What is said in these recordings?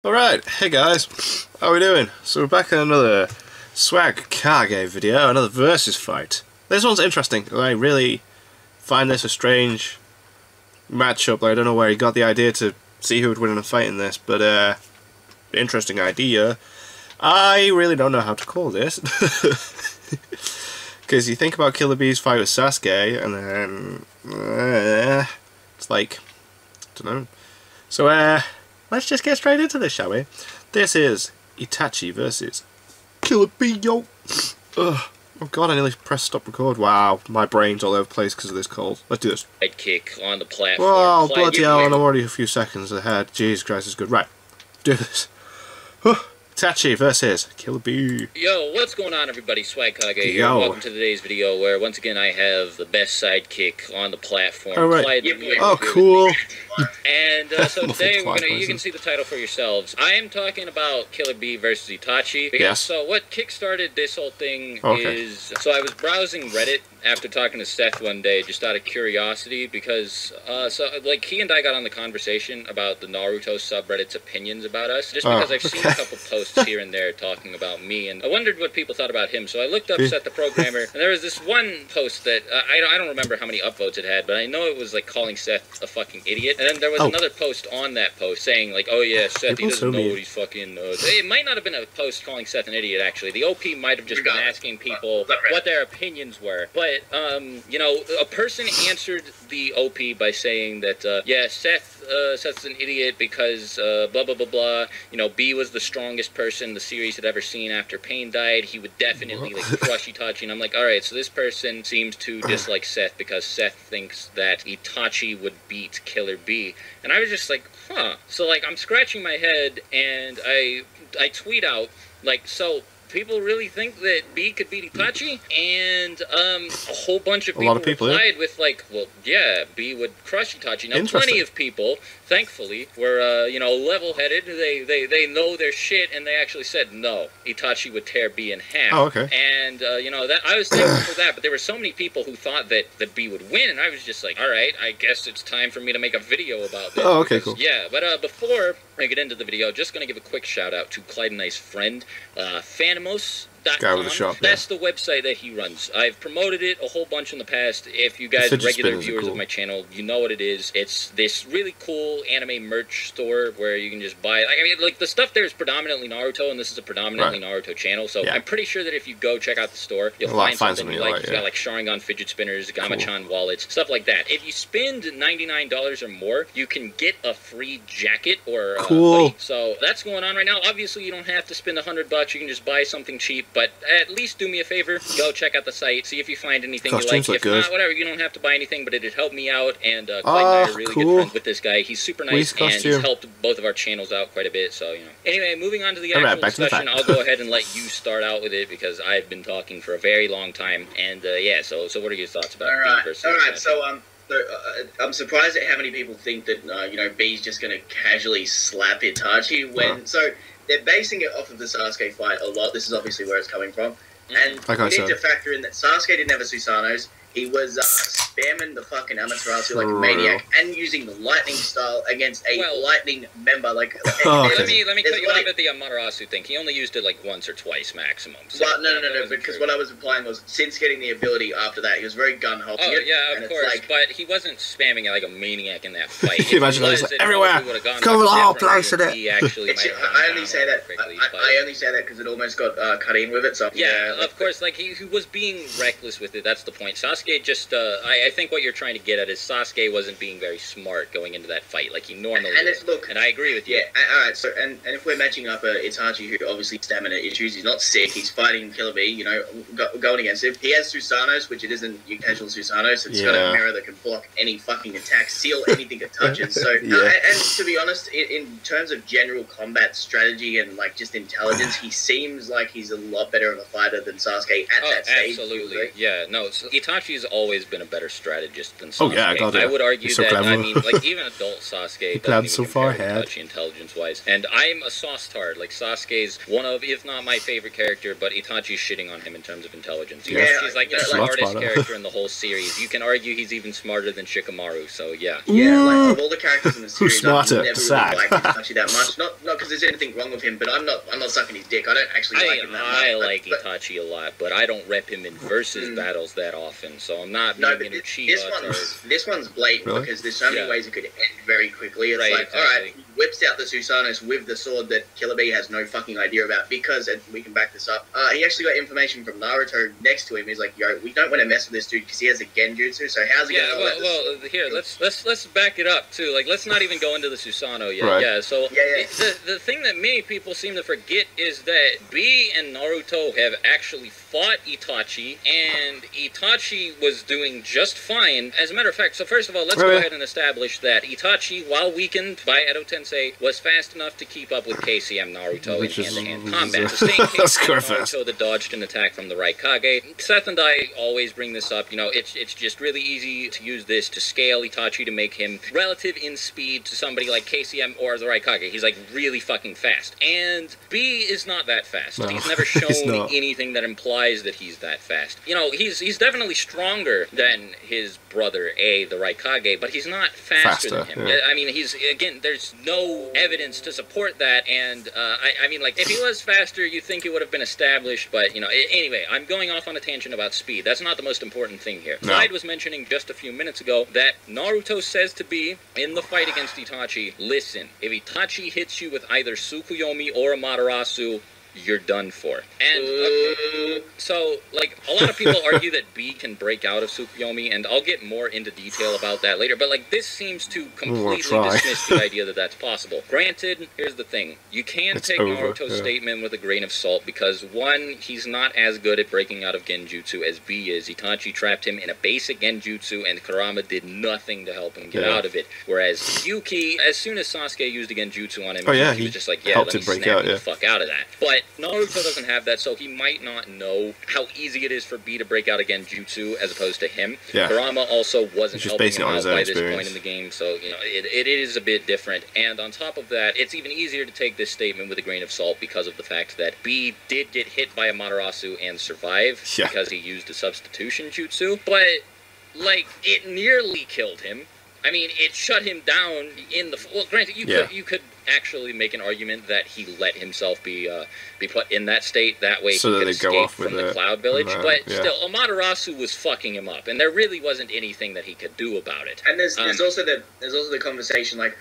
Alright, hey guys, how we doing? So we're back in another Swag Kage video, another versus fight. This one's interesting. I really find this a strange matchup. I don't know where he got the idea to see who would win in a fight in this, but interesting idea. I really don't know how to call this. Because you think about Killer Bee's fight with Sasuke, and then it's like, I don't know. So let's just get straight into this, shall we? This is Itachi versus Killer Bee, yo! Ugh. Oh god, I nearly pressed stop record. Wow, my brain's all over the place because of this cold. Let's do this. Right kick on the platform. Wow, bloody hell, and I'm already a few seconds ahead. Jesus Christ, it's good. Right, do this. Itachi versus Killer Bee. Yo, what's going on, everybody? Swag Kage here. Yo. Welcome to today's video where, once again, I have the best sidekick on the platform. All right. Oh, cool. And so today, you can see the title for yourselves. I am talking about Killer Bee versus Itachi. Yes. So what kickstarted this whole thing is... So I was browsing Reddit after talking to Seth one day, just out of curiosity, because, he and I got on the conversation about the Naruto subreddit's opinions about us, just because I've seen a couple posts here and there talking about me, and I wondered what people thought about him, so I looked up Seth the Programmer, and there was this one post that, I don't remember how many upvotes it had, but I know it was, like, calling Seth a fucking idiot, and then there was another post on that post saying, like, oh yeah, Seth, he doesn't know what he's fucking, it might not have been a post calling Seth an idiot, actually. The OP might have just been asking people what their opinions were, but you know, a person answered the OP by saying that, yeah, Seth's an idiot because, blah, blah, blah, blah, you know, B was the strongest person the series had ever seen after Pain died, he would definitely, like, crush Itachi, and I'm like, alright, so this person seems to dislike Seth because Seth thinks that Itachi would beat Killer Bee, and I was just like, huh, so, like, I'm scratching my head, and I tweet out, like, so... people really think that B could beat Itachi, and a whole bunch of people replied with, like, well, yeah, B would crush Itachi. Now, plenty of people, thankfully, were, you know, level-headed. They know their shit, and they actually said, no, Itachi would tear B in half. Oh, okay. And, you know, that I was thankful for that, but there were so many people who thought that B would win, and I was just like, all right, I guess it's time for me to make a video about this. Oh, okay, cool. Yeah, but before I get into the video, just going to give a quick shout-out to Clyde and I's friend, Guy with the shop, That's the website that he runs. I've promoted it a whole bunch in the past. If you guys are regular viewers of my channel, you know what it is. It's this really cool anime merch store where you can just buy... I mean, like, the stuff there is predominantly Naruto, and this is a predominantly Naruto channel, so I'm pretty sure that if you go check out the store, you'll find something you like. It's got, like, Sharingan fidget spinners, Gamachan wallets, stuff like that. If you spend $99 or more, you can get a free jacket or hoodie. So that's going on right now. Obviously, you don't have to spend $100. You can just buy something cheap, but at least do me a favor, go check out the site, see if you find anything you like. If not, whatever, you don't have to buy anything, but it'd help me out, and Clyde and I are really good friends with this guy. He's super nice, and he's helped both of our channels out quite a bit, so, you know. Anyway, moving on to the actual discussion, I'll go ahead and let you start out with it, because I've been talking for a very long time, and, yeah, so what are your thoughts about B versus Alright, so, I'm surprised at how many people think that, you know, B's just going to casually slap Itachi when... So, they're basing it off of the Sasuke fight a lot. This is obviously where it's coming from. And we need to factor in that Sasuke didn't have a Susanos. He was spamming the fucking Amaterasu like a maniac and using the lightning style against a lightning member. Like, let me cut you off at the Amaterasu thing. He only used it like once or twice maximum. So well, no, because what I was implying was since getting the ability after that, he was very gun-ho. Oh, yeah, of course, like, but he wasn't spamming it like a maniac in that fight. Can you imagine that? Like, everywhere! Come on, place in it! I only say that because it almost got cut in with it, so... Yeah, of course, like, he was being reckless with it, that's the point. Sasuke just, I think what you're trying to get at is Sasuke wasn't being very smart going into that fight, like he normally is. Look, and I agree with you. Yeah, alright, so, and if we're matching up Itachi, who obviously stamina issues, he's not sick, he's fighting Killer Bee, you know, going against him. He has Susanos, which it isn't your casual Susanos, it's got a mirror that can block any fucking attack, seal anything it touches, so, and to be honest, in terms of general combat strategy and, like, just intelligence, he seems like he's a lot better of a fighter than Sasuke at that stage. Absolutely, yeah, no, so Itachi Itachi's always been a better strategist than Sasuke. Oh yeah, God, yeah. I would argue so that, clever. I mean, like, even adult Sasuke doesn't even so far compare to ahead. Itachi intelligence-wise. And I'm a sauce tard. Like, Sasuke's one of, if not my favorite character, but Itachi's shitting on him in terms of intelligence. Yeah, He's like the smart smartest smarter. character in the whole series. You can argue he's even smarter than Shikamaru, so yeah. Yeah, like of all the characters in the series, I've smarter? never really Sad. liked Itachi that much. Not because there's anything wrong with him, but I'm not sucking his dick. I don't actually like him that much. I like but, Itachi a lot, but I don't rep him in versus battles that often, so I'm not No, being but Uchiha. this one's blatant Really? because there's so many ways it could end very quickly. It's Right, like, exactly. alright, he whips out the Susanos with the sword that Killer Bee has no fucking idea about because, and we can back this up, he actually got information from Naruto next to him. He's like, yo, we don't want to mess with this dude because he has a genjutsu, so how's he Yeah, going to well, here, let's back it up too. Like, let's not even go into the Susanoo yet. Right. Yeah, so Yeah. the thing that many people seem to forget is that Bee and Naruto have actually fought Itachi, and Itachi was doing just fine. As a matter of fact, so first of all, let's go ahead and establish that Itachi, while weakened by Edo Tensei, was fast enough to keep up with KCM Naruto in hand-to-hand combat. The same That's KCM quite fast. Naruto that dodged an attack from the Raikage. Seth and I always bring this up. You know, it's just really easy to use this to scale Itachi to make him relative in speed to somebody like KCM or the Raikage. He's like really fucking fast. And B is not that fast. No, he's never he's shown not. anything that implies that he's that fast. You know, he's definitely stronger than his brother A, the Raikage, but he's not faster than him. yeah. I mean, again, there's no evidence to support that, and I mean, like, if he was faster, you'd think it would have been established, but, you know, anyway, I'm going off on a tangent about speed. That's not the most important thing here. No. Clyde was mentioning just a few minutes ago that Naruto says to Bee in the fight against Itachi, listen, if Itachi hits you with either Tsukuyomi or Amaterasu, you're done for. And so, like, a lot of people argue that B can break out of Tsukuyomi, and I'll get more into detail about that later, but, like, this seems to completely try. dismiss the idea that that's possible. Granted, here's the thing. You can It's take over, Naruto's yeah. statement with a grain of salt, because, one, he's not as good at breaking out of Genjutsu as B is. Itachi trapped him in a basic Genjutsu, and Kurama did nothing to help him get Yeah. out of it. Whereas Yuki, as soon as Sasuke used a Genjutsu on him, Oh, yeah, he was he just like, yeah, helped let me him break snap out, you yeah. the fuck out of that. But Naruto doesn't have that, so he might not know how easy it is for B to break out again Jutsu as opposed to him. Yeah. Kurama also wasn't He's just helping basing him it on out his own by this experience. point in the game, so you know it is a bit different. And on top of that, it's even easier to take this statement with a grain of salt because of the fact that B did get hit by Amaterasu and survive Yeah. because he used a substitution jutsu, but like it nearly killed him. I mean, it shut him down in the... Well, granted, you could actually make an argument that he let himself be put in that state. That way So he that could they go escape off with from the it. Cloud Village. Right, But yeah. still, Amaterasu was fucking him up, and there really wasn't anything that he could do about it. And there's also the conversation like,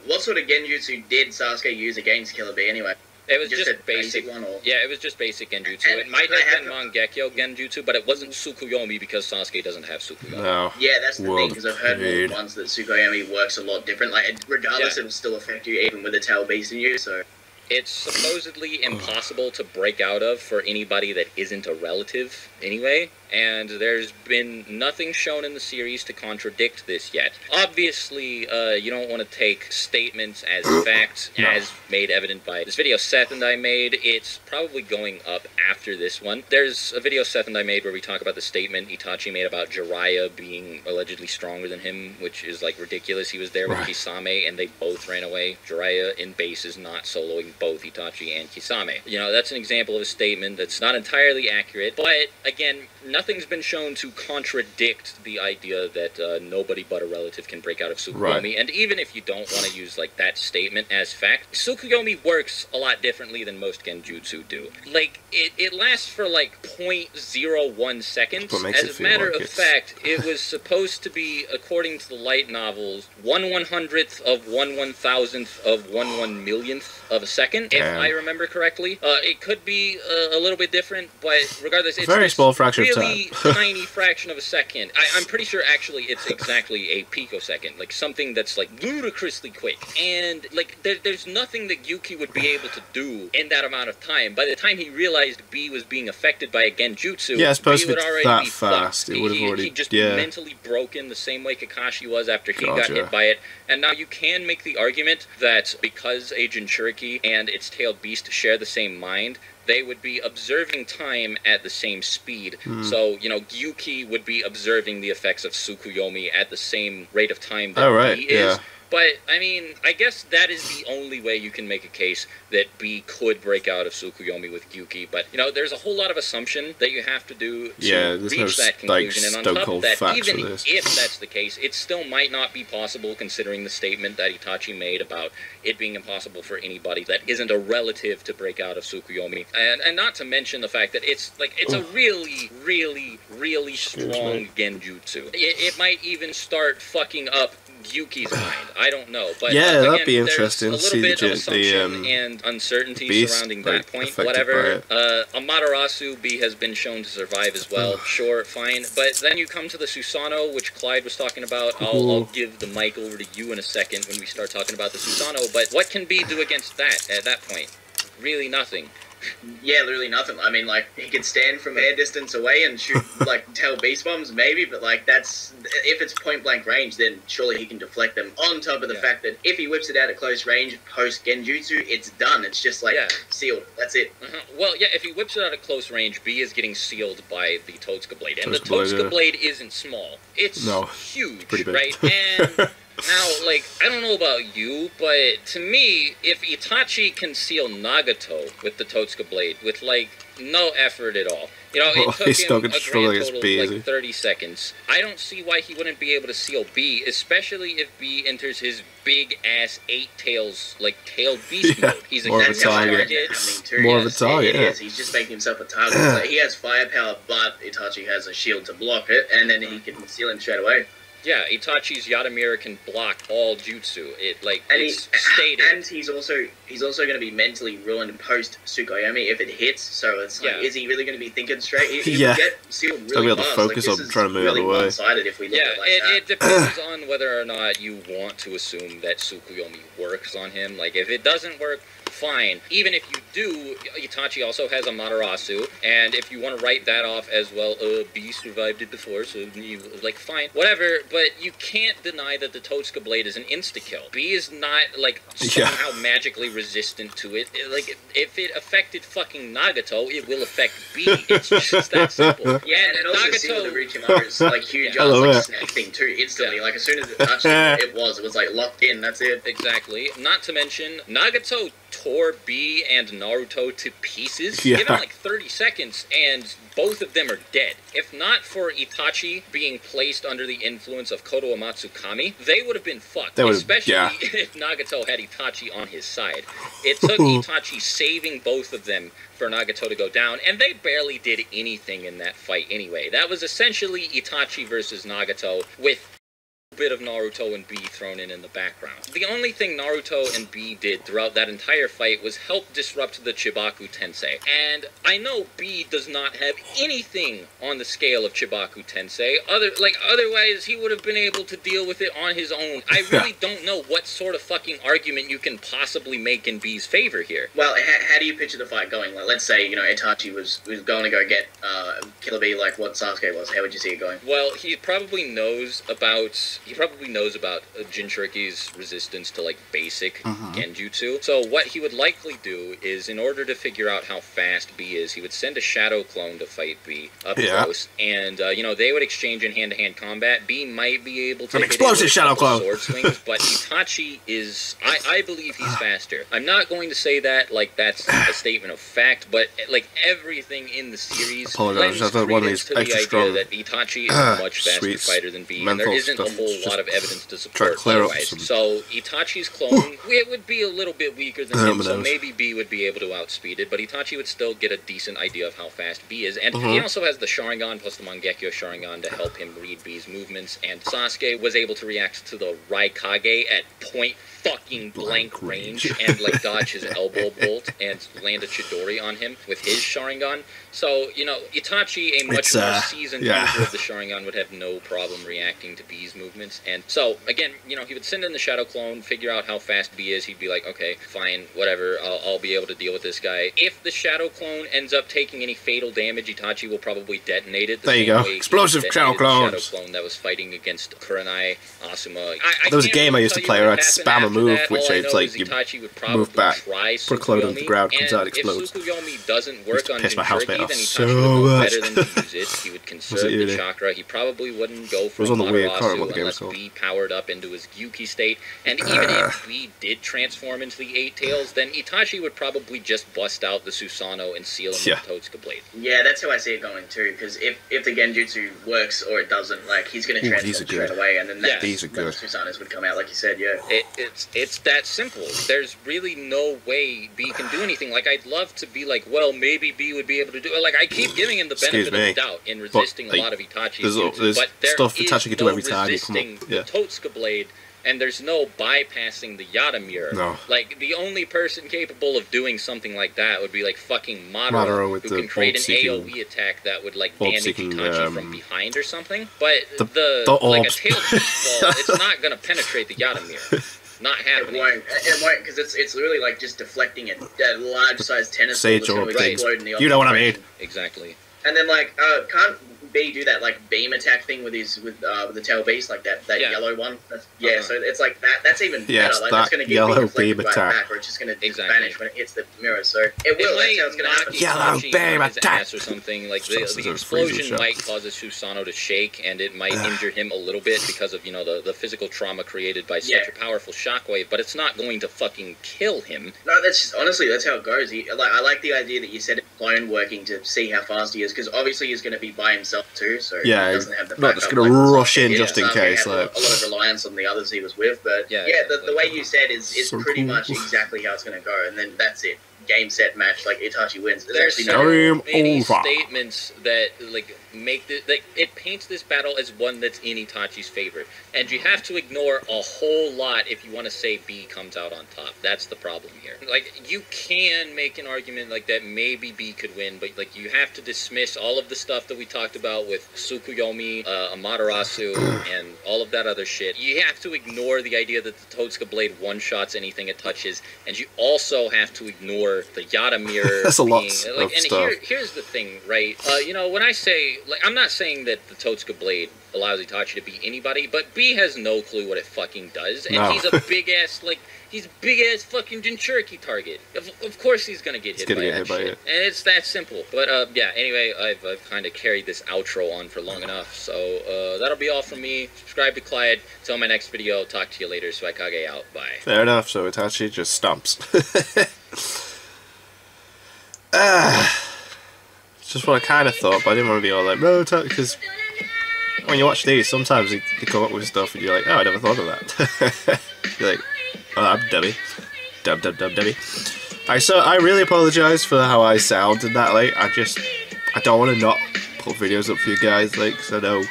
what sort of genjutsu did Sasuke use against Killer Bee anyway? It was just a basic. one, or Yeah, it was just basic Genjutsu. And It might I have have been Mangekyo Genjutsu, but it wasn't Tsukuyomi because Sasuke doesn't have Tsukuyomi. No. yeah, that's the thing World because I've heard more Parade. than once that Tsukuyomi works a lot different. Like regardless, Yeah. it'll still affect you even with a tail beast in you. So It's supposedly impossible to break out of for anybody that isn't a relative anyway, and there's been nothing shown in the series to contradict this yet. Obviously, you don't want to take statements as fact, No. as made evident by this video Seth and I made. It's probably going up after this one. There's a video Seth and I made where we talk about the statement Itachi made about Jiraiya being allegedly stronger than him, which is, like, ridiculous. He was there with Right. Kisame, and they both ran away. Jiraiya in base is not soloing both Itachi and Kisame. You know, that's an example of a statement that's not entirely accurate, but, again, nothing's been shown to contradict the idea that nobody but a relative can break out of Tsukuyomi. Right. And even if you don't want to use, like, that statement as fact, Tsukuyomi works a lot differently than most Genjutsu do. Like, it lasts for, like, 0.01 seconds. What makes it As a feel matter like of it's- fact, it was supposed to be, according to the light novels, 1/100th of 1/1000th of 1/1,000,000th of a second, if Damn. I remember correctly. It could be a little bit different, but regardless, it's Very this small fraction of really time. tiny fraction of a second. I'm pretty sure, actually, it's exactly a picosecond, like something that's, like, ludicrously quick. And, like, there's nothing that Yuki would be able to do in that amount of time. By the time he realized B was being affected by a Genjutsu, Yeah, I suppose B if would it's already that be fast, fucked. it would have already- He just yeah. mentally broken the same way Kakashi was after he got Gotcha. hit by it. And now you can make the argument that because a Jinchuriki and its tailed beast share the same mind, they would be observing time at the same speed. So, you know, Gyuki would be observing the effects of Tsukuyomi at the same rate of time that B is. But, I mean, I guess that is the only way you can make a case that B could break out of Tsukuyomi with Gyuki. But, you know, there's a whole lot of assumption that you have to do to reach that conclusion. And on top of that, even if that's the case, it still might not be possible, considering the statement that Itachi made about it being impossible for anybody that isn't a relative to break out of Tsukuyomi. And not to mention the fact that it's a really, really, really strong genjutsu. It might even start fucking up Yuki's mind. I don't know, but yeah, again, that'd be interesting. There's a little bit of assumption and uncertainty surrounding that point. Whatever. Amaterasu B has been shown to survive as well. Sure, fine. But then you come to the Susanoo, which Clyde was talking about. I'll give the mic over to you in a second when we start talking about the Susanoo. But what can B do against that at that point? Really nothing. Yeah, literally nothing. I mean, like, he could stand from air distance away and shoot, like, tail beast bombs, maybe, but, like, that's... If it's point-blank range, then surely he can deflect them. On top of the fact that if he whips it out at close range, post-genjutsu, it's done. It's just, like, sealed. That's it. Well, yeah, if he whips it out at close range, B is getting sealed by the Totsuka Blade. And the Totsuka Blade isn't small. It's huge, right? And... Now, like, I don't know about you, but to me, if Itachi can seal Nagato with the Totsuka Blade with, like, no effort at all, you know, it took him a grand total of, like, 30 seconds, I don't see why he wouldn't be able to seal B, especially if B enters his big-ass 8 tails, like, tailed beast mode. He's a target. More of a target, yeah. He's just making himself a target. Like, he has firepower, but Itachi has a shield to block it, and then he can seal him straight away. Yeah, Itachi's Yatamira can block all jutsu. It's stated. And he's also going to be mentally ruined post Tsukuyomi if it hits. So it's like, is he really going to be thinking straight? He will get sealed really fast. Focus on trying to move really out of the way. One-sided if we look at it like that. It depends on whether or not you want to assume that Tsukuyomi works on him. Like, if it doesn't work, fine. Even if you do, Itachi also has Amaterasu, and if you want to write that off as well, B survived it before, so you, like, fine, whatever, but you can't deny that the Totsuka Blade is an insta-kill. B is not, like, somehow magically resistant to it. Like, if it affected fucking Nagato, it will affect B. It's just that simple. Yeah, and it also sealed the Rikimaru's, like, huge like, snake thing, too, instantly. Like, as soon as it touched him, it was, like, locked in, that's it. Exactly. Not to mention, Nagato tore B and Naruto to pieces. Give him like 30 seconds and both of them are dead. If not for Itachi being placed under the influence of Koto Amatsukami, they would have been fucked. Especially if Nagato had Itachi on his side. It took Itachi saving both of them for Nagato to go down, and they barely did anything in that fight anyway. That was essentially Itachi versus Nagato with bit of Naruto and B thrown in the background. The only thing Naruto and B did throughout that entire fight was help disrupt the Chibaku Tensei. And I know B does not have anything on the scale of Chibaku Tensei. Otherwise he would have been able to deal with it on his own. I really don't know what sort of fucking argument you can possibly make in B's favor here. Well, how do you picture the fight going? Like, let's say, you know, Itachi was going to go get Killer B like what Sasuke was. How would you see it going? Well, he probably knows about Jinchuriki's resistance to, like, basic genjutsu. So what he would likely do is, in order to figure out how fast B is, he would send a shadow clone to fight B up close, and, you know, they would exchange in hand-to-hand combat. B might be able to hit explosive shadow clone sword swings, but Itachi is... I believe he's faster. I'm not going to say that, like, that's a statement of fact, but, like, everything in the series lends credence to the idea that Itachi is a much faster fighter than B, and there isn't a whole lot of evidence to support otherwise. So Itachi's clone, it would be a little bit weaker than him, so maybe B would be able to outspeed it, but Itachi would still get a decent idea of how fast B is. And he also has the Sharingan plus the Mangekyo Sharingan to help him read B's movements, and Sasuke was able to react to the Raikage at point fucking blank range and, like, dodge his elbow bolt and land a Chidori on him with his Sharingan. So, you know, Itachi, a much more seasoned user of the Sharingan, would have no problem reacting to B's movements. And so, again, you know, he would send in the Shadow Clone, figure out how fast B is. He'd be like, okay, fine, whatever, I'll be able to deal with this guy. If the Shadow Clone ends up taking any fatal damage, Itachi will probably detonate it. There you go. Explosive Shadow Clone. Shadow Clone that was fighting against Kurenai, Asuma. There was a game I used to play where I'd spam them move, that, which all I is know like is you Itachi would move probably back, try put a cloud on the Tsukuyomi, ground, comes out, and explodes. if Tsukuyomi doesn't work on Pissed my housemate Jinchuriki, off then Itachi so would know much. better than to use it. He would conserve the chakra. He probably wouldn't go for was on the Wii, I can't remember Amaterasu what the game unless was called. B powered up into his Gyuki state. And even if B did transform into the Eight Tails, then Itachi would probably just bust out the Susanoo and seal him with the Totsuka blade. Yeah, that's how I see it going too. Because if the Genjutsu works or it doesn't, like he's going to transform straight away, and then these are good. Susanoo's would come out, like you said. Yeah, it's that simple. There's really no way B can do anything. Like I'd love to be like, well, maybe B would be able to do it. Like I keep giving him the benefit of the doubt in resisting a lot of Itachi's there's but there stuff is Itachi can do every time you come up. the Totsuka blade. And there's no bypassing the Yata mirror. No. Like, the only person capable of doing something like that would be, like, fucking Madara who can create an AoE attack that would, like, damage Itachi from behind or something. But the like, a tail piece ball, it's not going to penetrate the Yata mirror. Not happening. It won't, because it's literally, like, just deflecting a large-sized tennis ball that's going to explode in the You know what I mean. Exactly. And then, like, can't B do that, like, beam attack thing with the tail beast, like that yellow one? So it's like that. That's even better. Like, that's going to give me beam attack. Back, or it's just going to vanish when it hits the mirror. So it will. That's how it's going to happen. Yellow beam attack! Or something. Like, the explosion might cause a Susanoo to shake, and it might injure him a little bit because of, the physical trauma created by such a powerful shockwave, but it's not going to fucking kill him. No, that's honestly, that's how it goes. I like the idea that you said clone working to see how fast he is, because obviously he's going to be by himself too, so he doesn't have the backup. Not just going to rush in just in case. He had a lot of reliance on the others he was with, but the way you said is so pretty much exactly how it's going to go, and then that's it. Game, set, match, like Itachi wins. There's so many statements that make this, it paints this battle as one that's in Itachi's favor, and you have to ignore a whole lot if you want to say B comes out on top. That's the problem here. Like, you can make an argument like that maybe B could win, but like you have to dismiss all of the stuff that we talked about with Tsukuyomi, Amaterasu, and all of that other shit. You have to ignore the idea that the Totsuka blade one-shots anything it touches, and you also have to ignore the Yata mirror. That's a lot of stuff. Here's the thing, right? When I say, I'm not saying that the Totsuka blade allows Itachi to beat anybody, but B has no clue what it fucking does, and he's a big ass fucking Jinchuriki target. Of course he's gonna get hit by that shit. And it's that simple. But anyway, I've kind of carried this outro on for long enough, so that'll be all from me. Subscribe to Clyde. Till my next video. Talk to you later. Suikage out. Bye. Fair enough. So Itachi just stomps. It's just what I kind of thought, but I didn't want to be all like, no, because when you watch these, sometimes they come up with stuff and you're like, oh, I never thought of that. You're like, oh, I'm Debbie. Debbie. I really apologise for how I sound in that, like, I don't want to not put videos up for you guys, like, because I know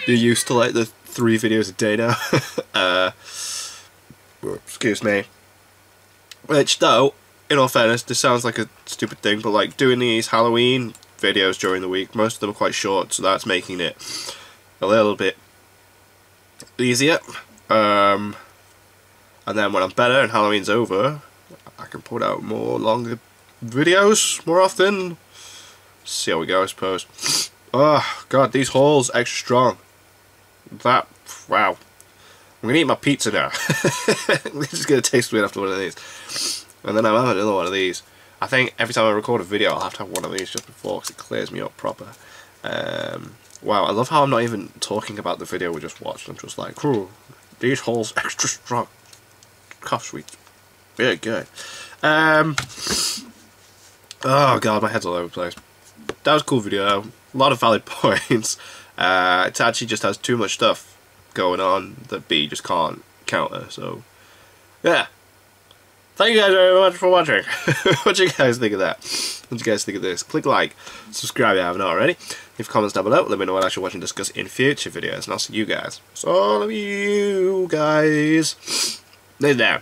you're used to, like, the 3 videos a day now. Excuse me. Which, though, in all fairness, this sounds like a stupid thing, but like doing these Halloween videos during the week, most of them are quite short, so that's making it a little bit easier. And then when I'm better and Halloween's over, I can put out more longer videos more often. See how we go, I suppose. Oh god, these holes extra strong. Wow. I'm gonna eat my pizza now. This is gonna taste weird after one of these. And then I'll have another one of these. I think every time I record a video I'll have to have one of these just before, because it clears me up proper. Wow, I love how I'm not even talking about the video we just watched. I'm just like, ooh, these holes extra strong. Cough sweet. Very good. Oh god, my head's all over the place. That was a cool video. A lot of valid points. Itachi just has too much stuff going on that B just can't counter, so yeah. Thank you guys very much for watching. What do you guys think of that? What do you guys think of this? Click like, subscribe if you haven't already. Leave comments down below. Let me know what I should watch and discuss in future videos. And I'll see you guys. So all of you guys. Lay down.